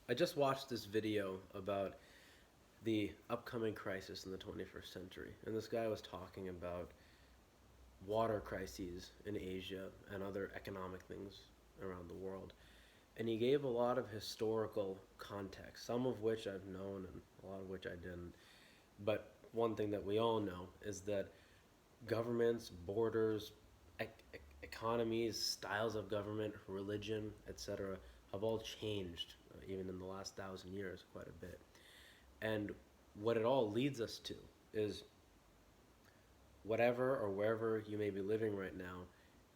I just watched this video about the upcoming crisis in the 21st century, and this guy was talking about water crises in Asia and other economic things around the world. And he gave a lot of historical context, some of which I've known and a lot of which I didn't. But one thing that we all know is that governments, borders, economies, styles of government, religion, etc., have all changed, even in the last 1,000 years, quite a bit. And what it all leads us to is whatever or wherever you may be living right now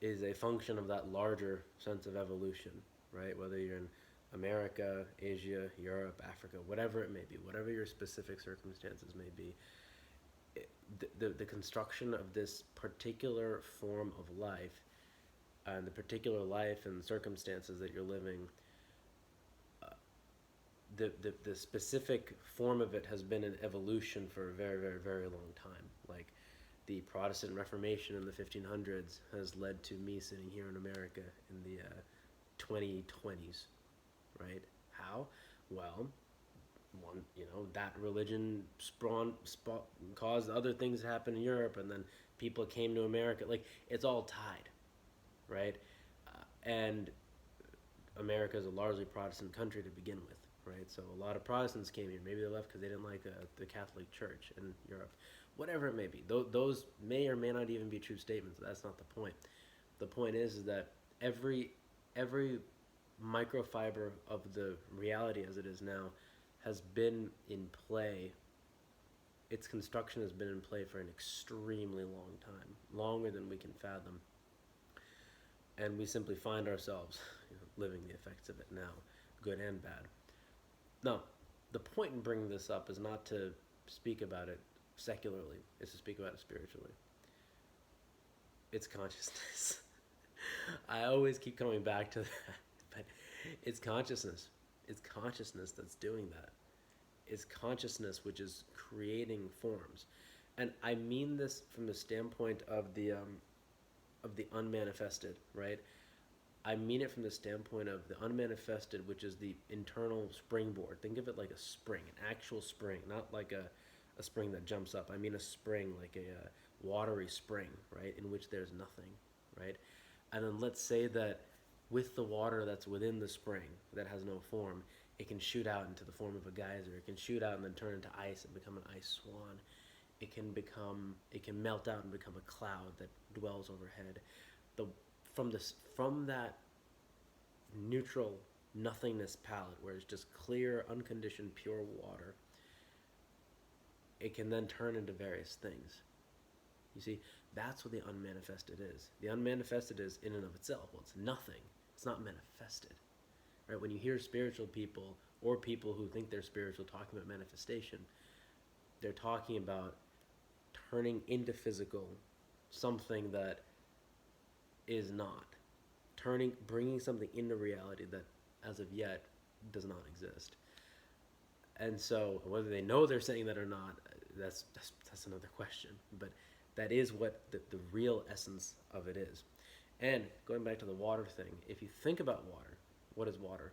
is a function of that larger sense of evolution, right? Whether you're in America, Asia, Europe, Africa, whatever it may be, whatever your specific circumstances may be, the construction of this particular form of life and the particular life and circumstances that you're living, the specific form of it has been an evolution for a very, very, very long time. Like the Protestant Reformation in the 1500s has led to me sitting here in America in the 2020s, right? How? Well, that religion caused other things to happen in Europe, and then people came to America. Like, it's all tied, right? And America is a largely Protestant country to begin with, right? So a lot of Protestants came here. Maybe they left because they didn't like the Catholic Church in Europe, whatever it may be. Those may or may not even be true statements. That's not the point. The point is that every microfiber of the reality as it is now has been in play. Its construction has been in play for an extremely long time, longer than we can fathom, and we simply find ourselves living the effects of it now, good and bad. Now, the point in bringing this up is not to speak about it secularly, it's to speak about it spiritually. It's consciousness. I always keep coming back to that, but it's consciousness. It's consciousness that's doing that. It's consciousness which is creating forms, and I mean this from the standpoint of the unmanifested, right? I mean it from the standpoint of the unmanifested, which is the internal springboard. Think of it like a spring, an actual spring, not like a spring that jumps up. I mean a spring, like a watery spring, right, in which there's nothing, right? And then let's say that with the water that's within the spring that has no form, it can shoot out into the form of a geyser. It can shoot out and then turn into ice and become an ice swan. It can melt out and become a cloud that dwells overhead. The from that neutral nothingness palette where it's just clear, unconditioned, pure water, it can then turn into various things. You see, that's what the unmanifested is. The unmanifested is in and of itself. Well, it's nothing. It's not manifested. Right? When you hear spiritual people or people who think they're spiritual talking about manifestation, they're talking about turning into physical something that is not. Bringing something into reality that as of yet does not exist. And so whether they know they're saying that or not, that's another question. But that is what the real essence of it is. And going back to the water thing, if you think about water, what is water?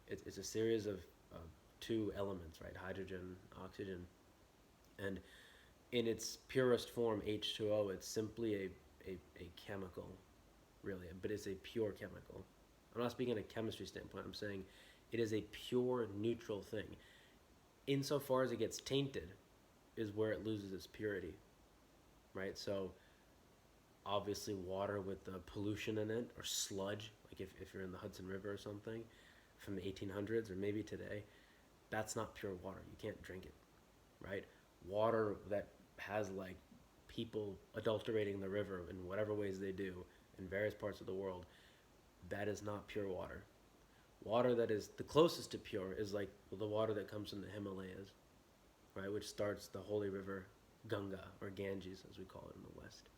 It's a series of two elements, right? Hydrogen, oxygen, and in its purest form, H2O, it's simply a chemical, really, but it's a pure chemical. I'm not speaking in a chemistry standpoint. I'm saying it is a pure neutral thing. Insofar as it gets tainted, is where it loses its purity, right? So obviously, water with the pollution in it or sludge, like if you're in the Hudson River or something from the 1800s or maybe today, that's not pure water. You can't drink it, right? Water that has like people adulterating the river in whatever ways they do in various parts of the world, that is not pure water. Water that is the closest to pure is like the water that comes from the Himalayas, right, which starts the holy river Ganga or Ganges as we call it in the West.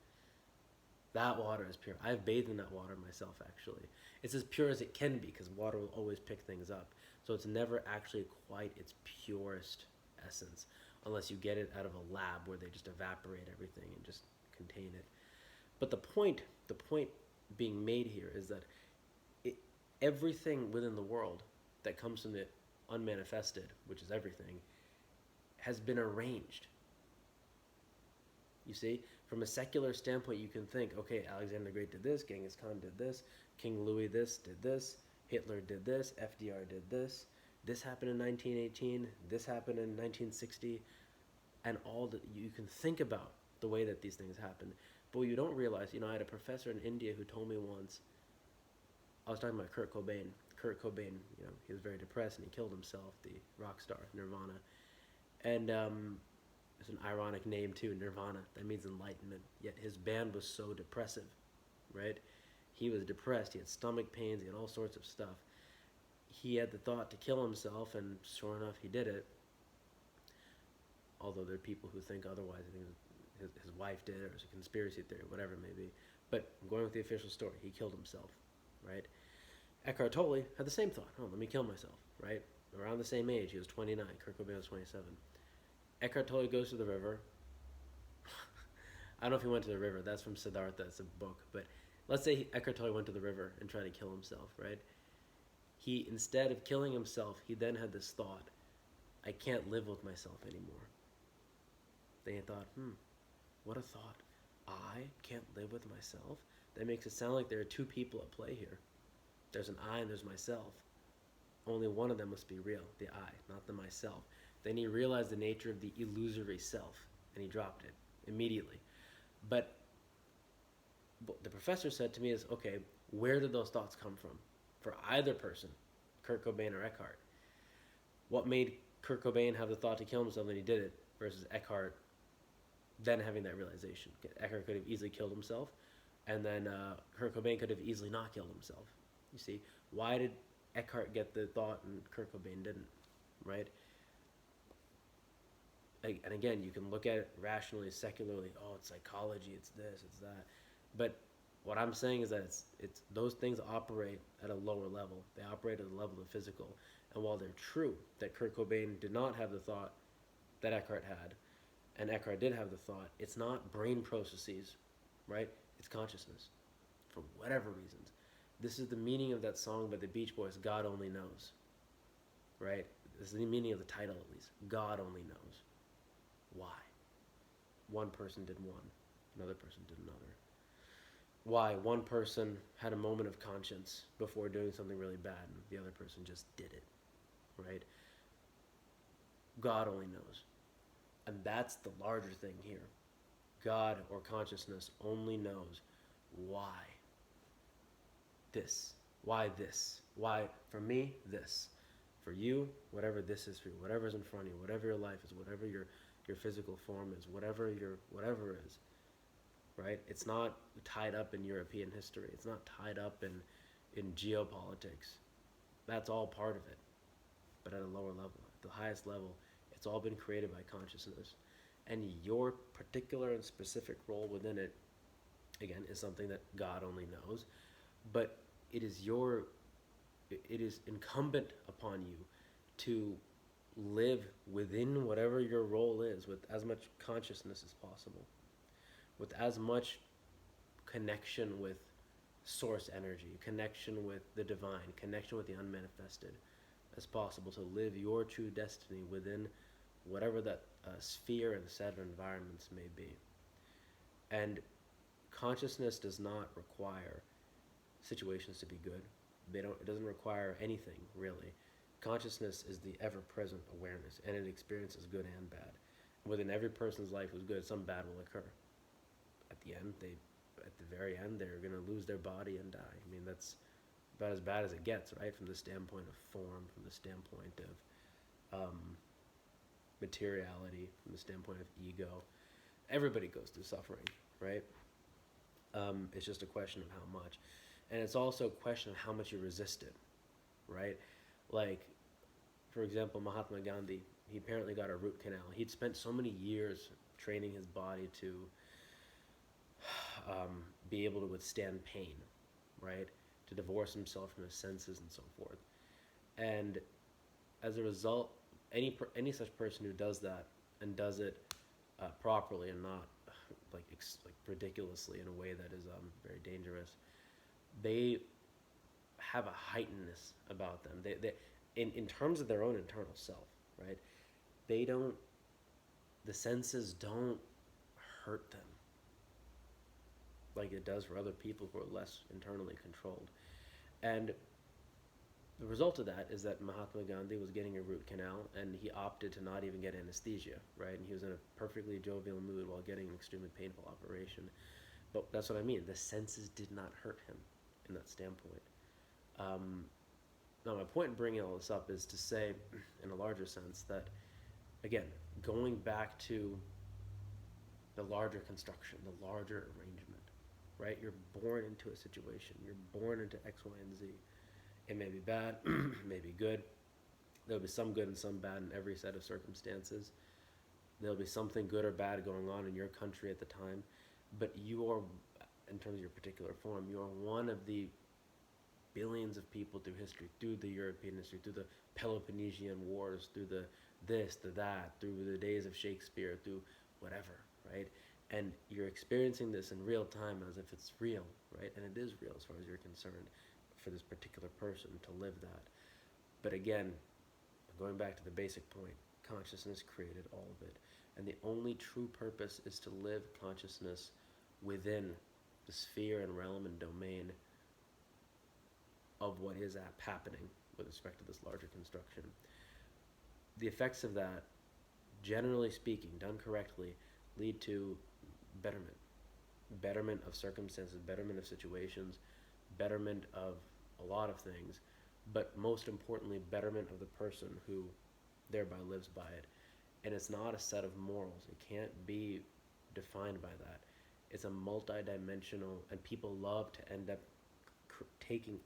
That water is pure. I've bathed in that water myself, actually. It's as pure as it can be because water will always pick things up. So it's never actually quite its purest essence unless you get it out of a lab where they just evaporate everything and just contain it. But the point being made here is that it, everything within the world that comes from unmanifested, which is everything, has been arranged. You see, from a secular standpoint, you can think, okay, Alexander the Great did this, Genghis Khan did this, King Louis this did this, Hitler did this, FDR did this happened in 1918, this happened in 1960, and all that you can think about the way that these things happen. But what you don't realize, I had a professor in India who told me once, I was talking about Kurt Cobain. Kurt Cobain, he was very depressed and he killed himself, the rock star, Nirvana. And it's an ironic name too, Nirvana. That means enlightenment. Yet his band was so depressive, right? He was depressed. He had stomach pains. He had all sorts of stuff. He had the thought to kill himself, and sure enough, he did it. Although there are people who think otherwise. I think his wife did, or it's a conspiracy theory, whatever it may be. But I'm going with the official story. He killed himself, right? Eckhart Tolle had the same thought. Oh, let me kill myself, right? Around the same age. He was 29. Kurt Cobain was 27. Eckhart Tolle goes to the river. I don't know if he went to the river. That's from Siddhartha. It's a book. But let's say Eckhart Tolle went to the river and tried to kill himself, right? He, instead of killing himself, he then had this thought, I can't live with myself anymore. Then he thought, what a thought. I can't live with myself? That makes it sound like there are two people at play here. There's an I and there's myself. Only one of them must be real, the I, not the myself. Then he realized the nature of the illusory self, and he dropped it immediately. But the professor said to me is, okay, where did those thoughts come from? For either person, Kurt Cobain or Eckhart. What made Kurt Cobain have the thought to kill himself when he did it versus Eckhart then having that realization? Eckhart could have easily killed himself, and then Kurt Cobain could have easily not killed himself. You see, why did Eckhart get the thought and Kurt Cobain didn't, right? And again, you can look at it rationally, secularly. Oh, it's psychology, it's this, it's that. But what I'm saying is that it's those things operate at a lower level. They operate at the level of physical. And while they're true that Kurt Cobain did not have the thought that Eckhart had, and Eckhart did have the thought, it's not brain processes, right? It's consciousness, for whatever reasons. This is the meaning of that song by the Beach Boys, God Only Knows, right? This is the meaning of the title, at least. God only knows. Why? One person did one, another person did another. Why? One person had a moment of conscience before doing something really bad, and the other person just did it, right? God only knows. And that's the larger thing here. God or consciousness only knows why this. Why this? Why, for me, this. For you, whatever this is for you, whatever's in front of you, whatever your life is, whatever your physical form is, whatever is, right? It's not tied up in European history. It's not tied up in geopolitics. That's all part of it, but at a lower level. At the highest level, it's all been created by consciousness. And your particular and specific role within it, again, is something that God only knows. But it is incumbent upon you to live within whatever your role is with as much consciousness as possible, with as much connection with source energy, connection with the divine, connection with the unmanifested as possible, to live your true destiny within whatever that sphere and set of environments may be. And consciousness does not require situations to be good. It doesn't require anything, really. Consciousness is the ever-present awareness, and it experiences good and bad. Within every person's life who's good, some bad will occur. At the very end, they're going to lose their body and die. I mean, that's about as bad as it gets, right? From the standpoint of form, from the standpoint of materiality, from the standpoint of ego. Everybody goes through suffering, right? It's just a question of how much. And it's also a question of how much you resist it, right? Like, for example, Mahatma Gandhi, he apparently got a root canal. He'd spent so many years training his body to be able to withstand pain, right? To divorce himself from his senses and so forth. And as a result, any such person who does that and does it properly and not like ridiculously in a way that is very dangerous, they have a heightenedness about them. in terms of their own internal self, right? They don't, the senses don't hurt them like it does for other people who are less internally controlled. And the result of that is that Mahatma Gandhi was getting a root canal and he opted to not even get anesthesia, right? And he was in a perfectly jovial mood while getting an extremely painful operation. But that's what I mean. The senses did not hurt him in that standpoint. Now, my point in bringing all this up is to say, in a larger sense, that, again, going back to the larger construction, the larger arrangement, right? You're born into a situation. You're born into X, Y, and Z. It may be bad, it may be good. There'll be some good and some bad in every set of circumstances. There'll be something good or bad going on in your country at the time. But you are, in terms of your particular form, you are one of the billions of people through history, through the European history, through the Peloponnesian Wars, through the this, the that, through the days of Shakespeare, through whatever, right? And you're experiencing this in real time as if it's real, right? And it is real as far as you're concerned for this particular person to live that. But again, going back to the basic point, consciousness created all of it. And the only true purpose is to live consciousness within the sphere and realm and domain of what is happening with respect to this larger construction. The effects of that, generally speaking, done correctly, lead to betterment. Betterment of circumstances, betterment of situations, betterment of a lot of things, but most importantly, betterment of the person who thereby lives by it. And it's not a set of morals. It can't be defined by that. It's a multi-dimensional, and people love to end up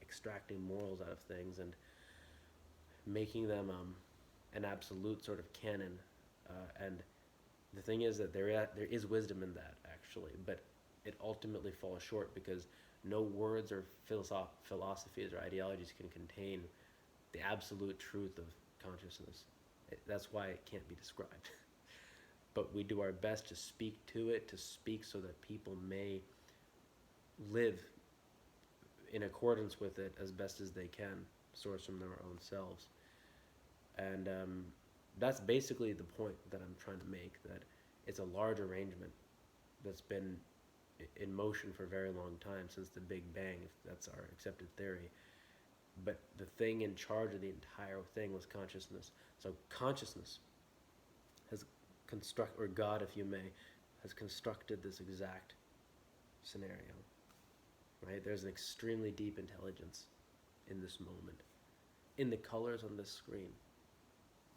extracting morals out of things and making them an absolute sort of canon. And the thing is that there is wisdom in that, actually, but it ultimately falls short because no words or philosophies or ideologies can contain the absolute truth of consciousness. That's why it can't be described. But we do our best to speak to it, to speak so that people may live in accordance with it as best as they can, source from their own selves. And that's basically the point that I'm trying to make, that it's a large arrangement that's been in motion for a very long time, since the Big Bang, if that's our accepted theory. But the thing in charge of the entire thing was consciousness. So consciousness has or God, if you may, has constructed this exact scenario, right? There's an extremely deep intelligence in this moment, in the colors on this screen,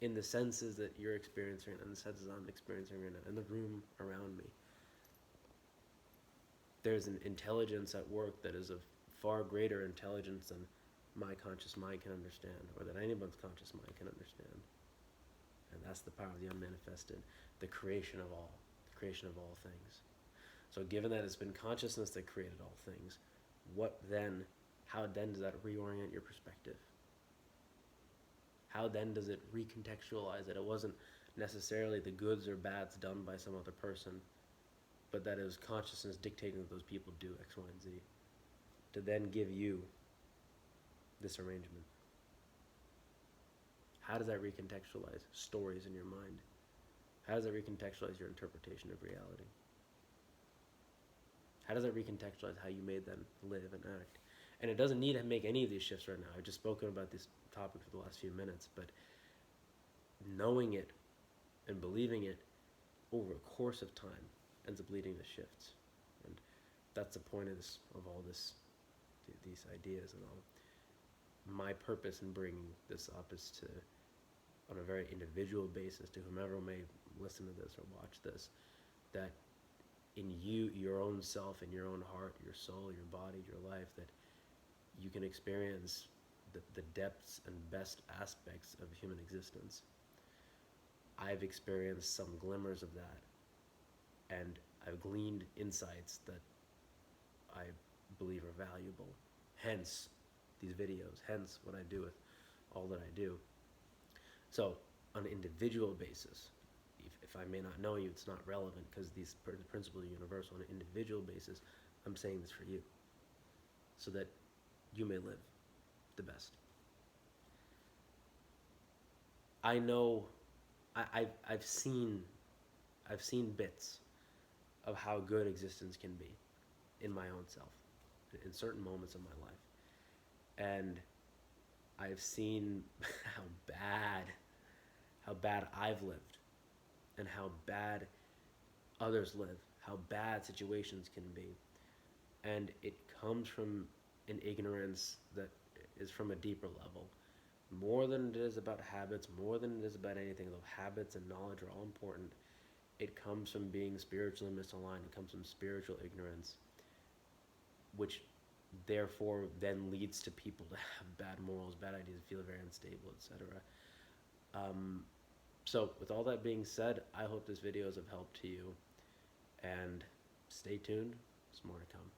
in the senses that you're experiencing and the senses I'm experiencing right now, in the room around me. There's an intelligence at work that is of far greater intelligence than my conscious mind can understand, or that anyone's conscious mind can understand. And that's the power of the unmanifested, the creation of all things. So given that it's been consciousness that created all things, how then does that reorient your perspective? How then does it recontextualize that it wasn't necessarily the goods or bads done by some other person, but that it was consciousness dictating that those people do X, Y, and Z, to then give you this arrangement? How does that recontextualize stories in your mind? How does that recontextualize your interpretation of reality? How does that recontextualize how you made them live and act? And it doesn't need to make any of these shifts right now. I've just spoken about this topic for the last few minutes, but knowing it and believing it over a course of time ends up leading to shifts. And that's the point of all this, these ideas and all. My purpose in bringing this up is to, on a very individual basis, to whomever may listen to this or watch this, that in you, your own self, in your own heart, your soul, your body, your life, that you can experience the depths and best aspects of human existence. I've experienced some glimmers of that, and I've gleaned insights that I believe are valuable. Hence these videos, hence what I do with all that I do. So on an individual basis, if I may not know you, it's not relevant because these principles are universal. On an individual basis, I'm saying this for you, so that you may live the best. I know, I've seen bits of how good existence can be in my own self, in certain moments of my life, and I've seen how bad, how bad I've lived, and how bad others live, how bad situations can be, and it comes from an ignorance that is from a deeper level. More than it is about habits, more than it is about anything, though habits and knowledge are all important, it comes from being spiritually misaligned. It comes from spiritual ignorance, which therefore then leads to people to have bad morals, bad ideas, feel very unstable, etc. Um, so, with all that being said, I hope this video is of help to you, and stay tuned. There's more to come.